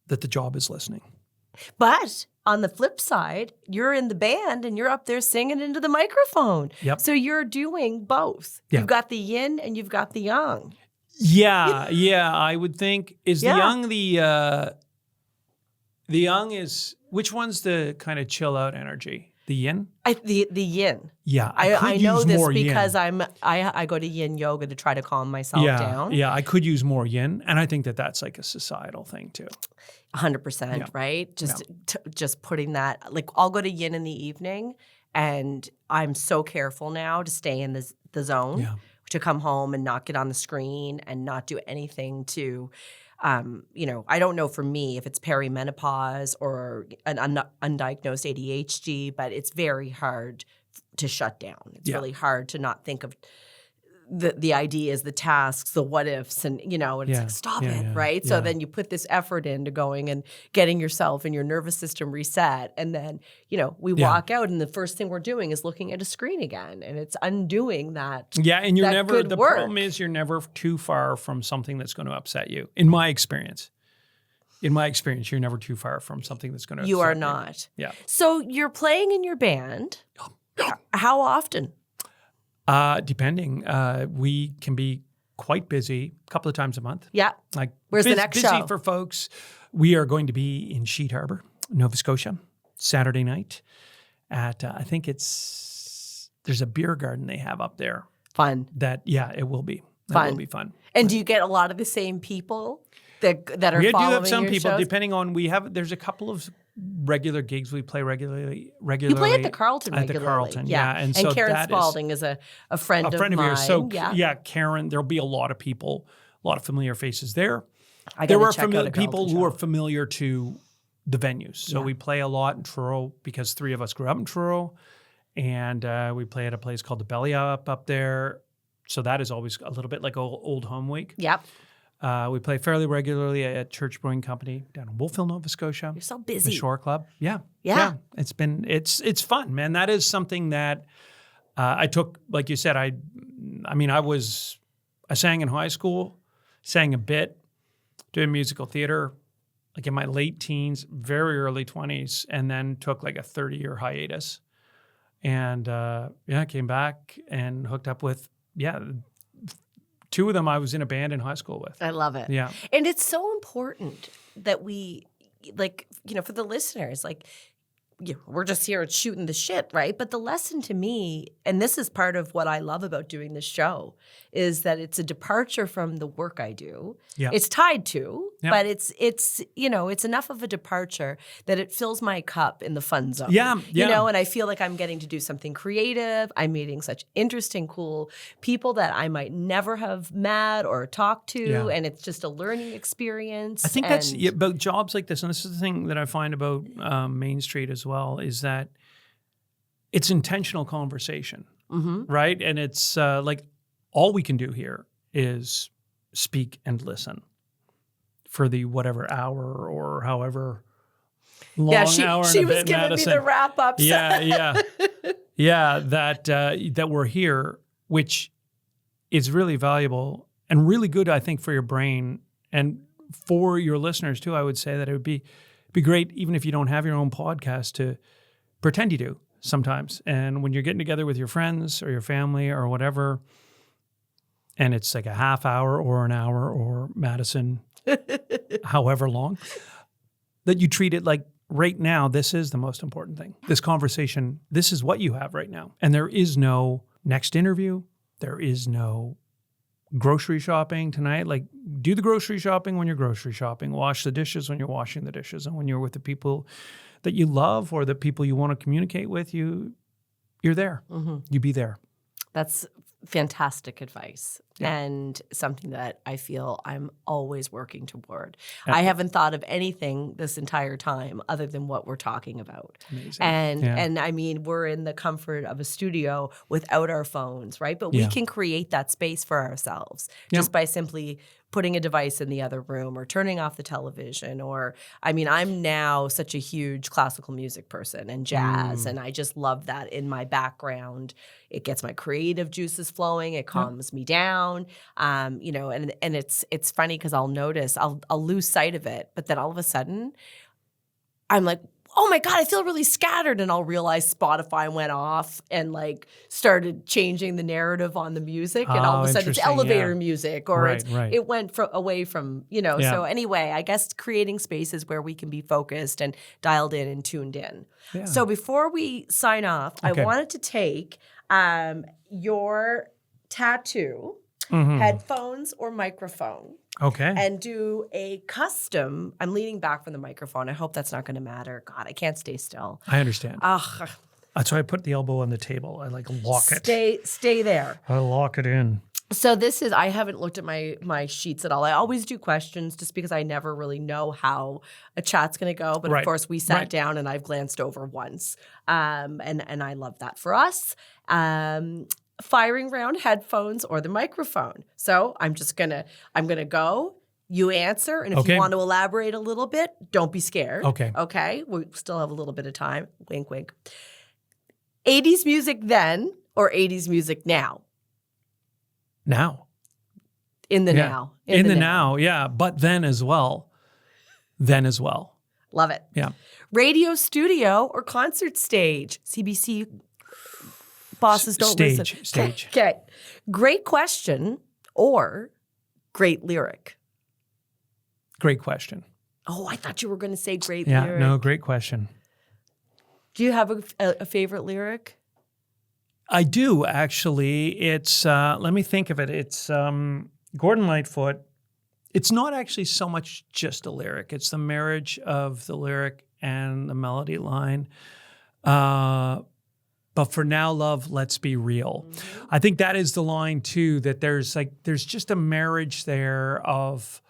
the job is listening. But on the flip side, you're in the band and you're up there singing into the microphone. Yep. So you're doing both. Yeah. You've got the yin and you've got the yang. Yeah, I would think is Yeah. the yang is which one's the kind of chill out energy? The yin? The yin. Yeah, I know use this more because yin. I go to yin yoga to try to calm myself down. Yeah, I could use more yin, and I think that's like a societal thing too. 100%, Yeah. right? Just putting that, like I'll go to yin in the evening and I'm so careful now to stay in the zone, Yeah. to come home and not get on the screen and not do anything to, I don't know for me if it's perimenopause or an undiagnosed ADHD, but it's very hard to shut down. It's really hard to not think of the ideas, the tasks, the what ifs, and it's like, stop it, right? So then you put this effort into going and getting yourself and your nervous system reset, and then we walk out, and the first thing we're doing is looking at a screen again, and it's undoing that. Yeah, and you're never. Good The work. problem is you're never too far from something that's going to upset you. In my experience, you're never too far from something that's going to. You upset are not. Yeah. So you're playing in your band. How often? Depending, we can be quite busy a couple of times a month. Yeah. Like Where's the next busy show? for folks. We are going to be in Sheet Harbor, Nova Scotia, Saturday night at I think there's a beer garden they have up there. Fun. It will be. Fun. It will be fun. And do you get a lot of the same people that are We do following have some your people, shows? depending on, there's a couple of regular gigs we play regularly. You play at the Carlton At regularly. the Carlton, yeah. And so Karen that Spalding is a friend of mine. yours. So yeah. Karen, there'll be a lot of people, a lot of familiar faces there. I There gotta are check out a people Carlton who show. are familiar to the venues. So we play a lot in Truro because 3 of us grew up in Truro. And we play at a place called the Belly Up there. So that is always a little bit like old home week. Yep. We play fairly regularly at Church Brewing Company down in Wolfville, Nova Scotia. You're so The busy. Shore Club. Yeah. Yeah. It's fun, man. That is something that I took, like you said, I sang in high school, sang a bit, doing musical theater, like in my late teens, very early 20s, and then took like a 30-year hiatus. And came back and hooked up with, 2 of them I was in a band in high school with. I love it. Yeah. And it's so important that we, for the listeners, we're just here shooting the shit, right? But the lesson to me, and this is part of what I love about doing this show, is that it's a departure from the work I do. Yeah. It's tied to, Yeah. but it's enough of a departure that it fills my cup in the fun zone. Yeah, yeah. And I feel like I'm getting to do something creative. I'm meeting such interesting, cool people that I might never have met or talked to, and it's just a learning experience. I think that's about jobs like this, and this is the thing that I find about Main Street as well, is that it's intentional conversation, right? And it's like all we can do here is speak and listen for the whatever hour or however long hour. She and a was bit, giving Madison. me the wrap up. Yeah. That we're here, which is really valuable and really good, I think, for your brain and for your listeners too. I would say that it would be great, even if you don't have your own podcast, to pretend you do sometimes. And when you're getting together with your friends or your family or whatever, and it's like a half hour or an hour or Madison, however long, that you treat it like right now, this is the most important thing. This conversation, this is what you have right now. And there is no next interview. There is no grocery shopping tonight. Like, do the grocery shopping when you're grocery shopping. Wash the dishes when you're washing the dishes. And when you're with the people that you love or the people you want to communicate with, you're there. You be there. That's fantastic advice and something that I feel I'm always working toward. I haven't thought of anything this entire time other than what we're talking about. Amazing. And I mean, we're in the comfort of a studio without our phones, right? But we can create that space for ourselves just by simply putting a device in the other room or turning off the television. Or, I mean, I'm now such a huge classical music person and jazz, and I just love that in my background. It gets my creative juices flowing. It calms me down. And it's funny because I'll notice, I'll lose sight of it, but then all of a sudden I'm like, oh my God, I feel really scattered. And I'll realize Spotify went off and like started changing the narrative on the music. And all of a sudden it's elevator music or it went away from, So anyway, I guess creating spaces where we can be focused and dialed in and tuned in. Yeah. So before we sign off, I wanted to take your tattoo, headphones or microphone. Okay. And do a custom. I'm leaning back from the microphone. I hope that's not going to matter. God, I can't stay still. I understand. Ugh. That's why I put the elbow on the table. I like lock it. Stay there. I lock it in. So I haven't looked at my sheets at all. I always do questions just because I never really know how a chat's going to go. But of course, we sat down and I've glanced over once. And I love that for us. Firing round, headphones or the microphone. So I'm gonna go. You answer, and if you want to elaborate a little bit, don't be scared. Okay. We still have a little bit of time. Wink, wink. 80s music then or 80s music now? Now. In the now. In the now, yeah. But then as well. Love it. Yeah. Radio studio or concert stage? CBC bosses don't listen. Stage. Okay. Great question or great lyric? Great question. Oh, I thought you were going to say great lyric. Yeah, no, great question. Do you have a favorite lyric? I do, actually. It's, let me think of it. It's Gordon Lightfoot. It's not actually so much just a lyric. It's the marriage of the lyric and the melody line. But for now, love, let's be real. I think that is the line too, that there's just a marriage there of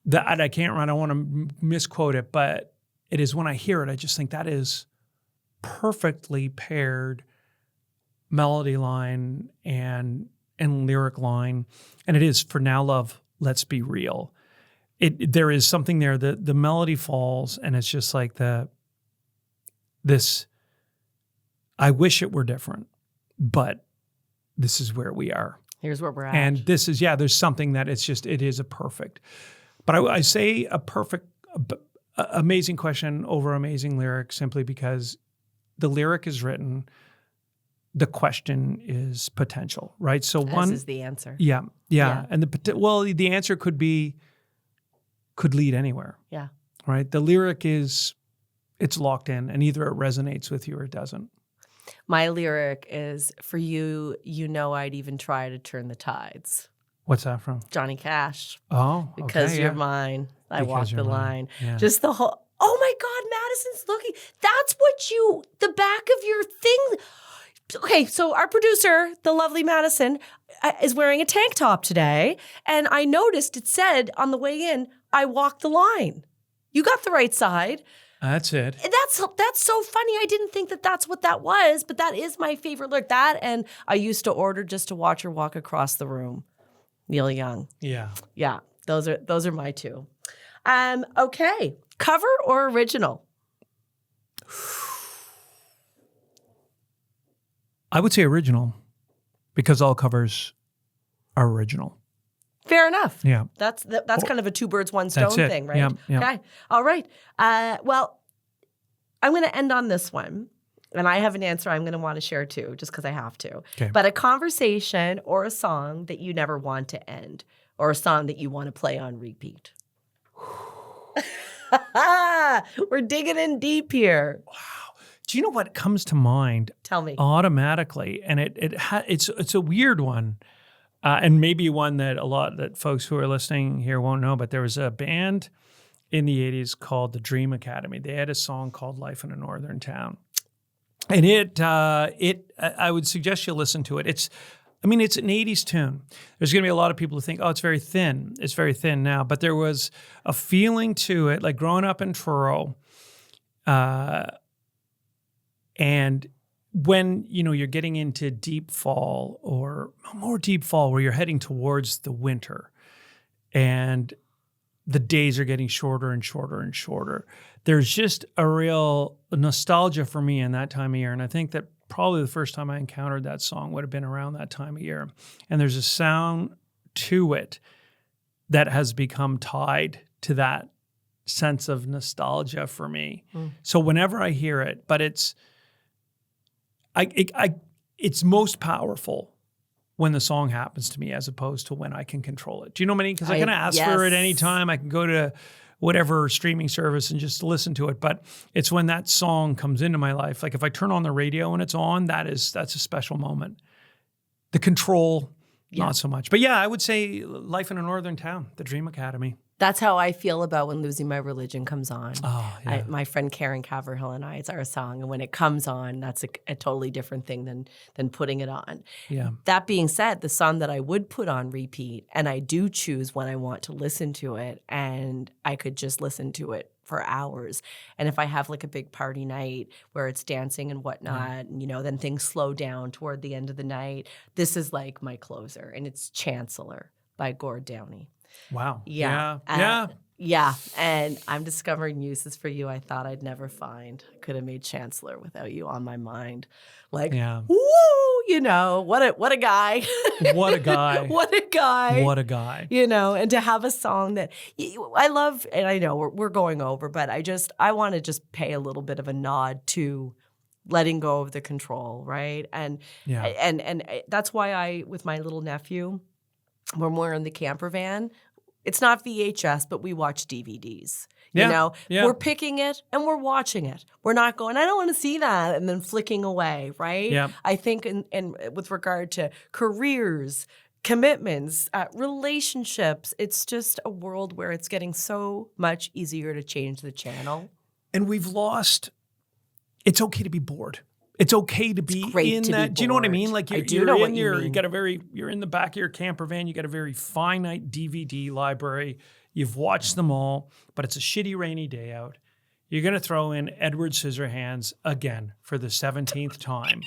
that. I don't want to misquote it, but it is when I hear it, I just think that is perfectly paired melody line and lyric line. And it is for now, love, let's be real. There is something there. The melody falls and it's just like this. I wish it were different, but this is where we are. Here's where we're at. And this is, there's something that it is a perfect. But I say a perfect, amazing question over amazing lyric simply because the lyric is written, the question is potential, right? So This is the answer. Yeah. And the answer could lead anywhere. Yeah. Right? The lyric is it's locked in, and either it resonates with you or it doesn't. My lyric is, for you, I'd even try to turn the tides. What's that from? Johnny Cash. Oh, okay, Because you're mine, I walk the line. Yeah. Just the whole, oh my God, Madison's looking. That's what the back of your thing. Okay, so our producer, the lovely Madison, is wearing a tank top today. And I noticed it said on the way in, I walk the line. You got the right side. That's it. That's so funny. I didn't think that that's what that was, but that is my favorite lyric. That, and I used to order just to watch her walk across the room. Neil Young. Yeah. Yeah, those are my two. Okay, cover or original? I would say original, because all covers are original. Fair enough. Yeah. That's kind of a two birds, one stone thing, right? Yeah, yeah. Okay. All right. Well, I'm going to end on this one. And I have an answer I'm going to want to share too, just because I have to. Okay. But a conversation or a song that you never want to end, or a song that you want to play on repeat. We're digging in deep here. Wow. Do you know what comes to mind? Tell me. Automatically, and it's a weird one, and maybe one that that folks who are listening here won't know. But there was a band in the 80s called the Dream Academy. They had a song called "Life in a Northern Town," and I would suggest you listen to it. It's an 80s tune. There's going to be a lot of people who think, oh, it's very thin. It's very thin now, but there was a feeling to it, like growing up in Truro. And when, you're getting into deep fall or more deep fall, where you're heading towards the winter and the days are getting shorter and shorter and shorter, there's just a real nostalgia for me in that time of year. And I think that probably the first time I encountered that song would have been around that time of year. And there's a sound to it that has become tied to that sense of nostalgia for me. So whenever I hear it, but it's most powerful when the song happens to me, as opposed to when I can control it. Do you know what I mean? Because I can ask for it anytime. I can go to whatever streaming service and just listen to it. But it's when that song comes into my life. Like if I turn on the radio and it's on, that's a special moment. The control, not so much. But yeah, I would say Life in a Northern Town, the Dream Academy. That's how I feel about when Losing My Religion comes on. Oh, yeah. My friend Karen Caverhill and I, it's our song. And when it comes on, that's a totally different thing than putting it on. Yeah. That being said, the song that I would put on repeat, and I do choose when I want to listen to it, and I could just listen to it for hours. And if I have like a big party night where it's dancing and whatnot, and, then things slow down toward the end of the night, this is like my closer, and it's Chancellor by Gord Downie. Wow. Yeah. Yeah. Yeah. And I'm discovering uses for you I thought I'd never find. I could have made Chancellor without you on my mind. Like, woo, what a guy. What a guy. What a guy. What a guy. And to have a song that I love, and I know we're going over, but I want to just pay a little bit of a nod to letting go of the control, right? And that's why with my little nephew, when we're in the camper van, it's not VHS, but we watch DVDs. We're picking it and we're watching it. We're not going, I don't want to see that, and then flicking away, right? Yeah. I think in with regard to careers, commitments, relationships, it's just a world where it's getting so much easier to change the channel. And we've lost, it's okay to be bored. It's okay to be in that. Do you know what I mean? Like you're in the back of your camper van. You got a very finite DVD library. You've watched them all, but it's a shitty rainy day out. You're going to throw in Edward Scissorhands again for the 17th time.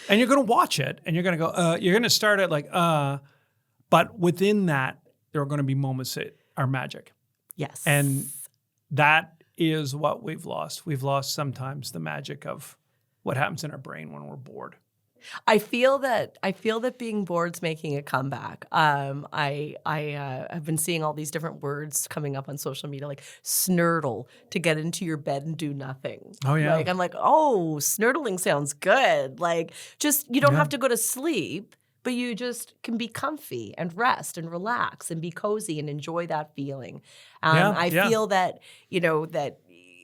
And you're going to watch it and you're going to go, you're going to start it like, but within that, there are going to be moments that are magic. Yes. And that is what we've lost. We've lost sometimes the magic of what happens in our brain when we're bored. I feel that being bored's making a comeback. I have been seeing all these different words coming up on social media, like snurtle, to get into your bed and do nothing. Oh yeah. Like I'm like, oh, snurtling sounds good. Like just you don't have to go to sleep, but you just can be comfy and rest and relax and be cozy and enjoy that feeling. I feel that that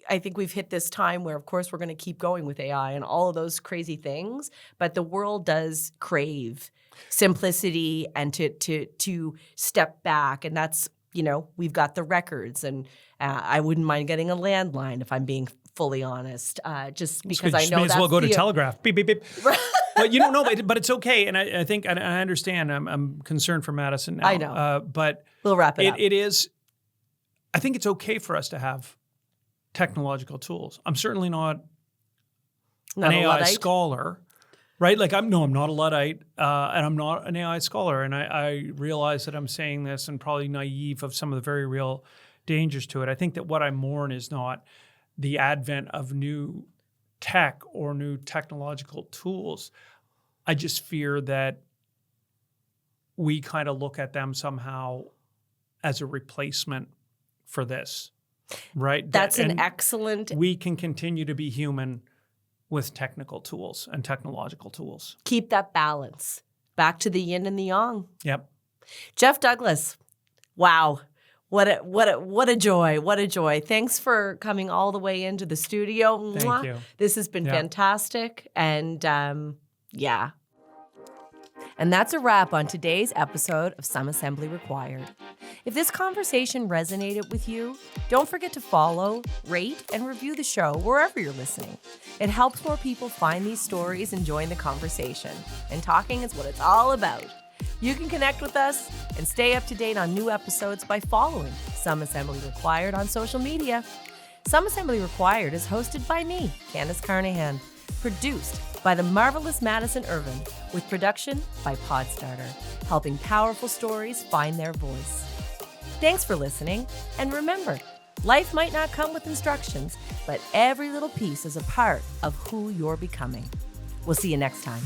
I think we've hit this time where, of course, we're going to keep going with AI and all of those crazy things, but the world does crave simplicity and to step back. And that's, we've got the records, and I wouldn't mind getting a landline if I'm being fully honest, just because I know may as that's well go to telegraph. Beep, beep, beep. But but it's okay. And I think, and I understand, I'm concerned for Madison now. I know. But we'll wrap it up. It is, I think it's okay for us to have technological tools. I'm certainly not an AI scholar, right? Like I'm not a Luddite, and I'm not an AI scholar. And I realize that I'm saying this and probably naive of some of the very real dangers to it. I think that what I mourn is not the advent of new tech or new technological tools. I just fear that we kind of look at them somehow as a replacement for this, right? That's an excellent... We can continue to be human with technical tools and technological tools. Keep that balance. Back to the yin and the yang. Yep. Jeff Douglas, wow. What a joy. What a joy. Thanks for coming all the way into the studio. Thank you. This has been fantastic. And yeah. And that's a wrap on today's episode of Some Assembly Required. If this conversation resonated with you, don't forget to follow, rate, and review the show wherever you're listening. It helps more people find these stories and join the conversation. And talking is what it's all about. You can connect with us and stay up to date on new episodes by following Some Assembly Required on social media. Some Assembly Required is hosted by me, Candace Carnahan, produced by the marvelous Madison Irvin, with production by Podstarter, helping powerful stories find their voice. Thanks for listening, and remember, life might not come with instructions, but every little piece is a part of who you're becoming. We'll see you next time.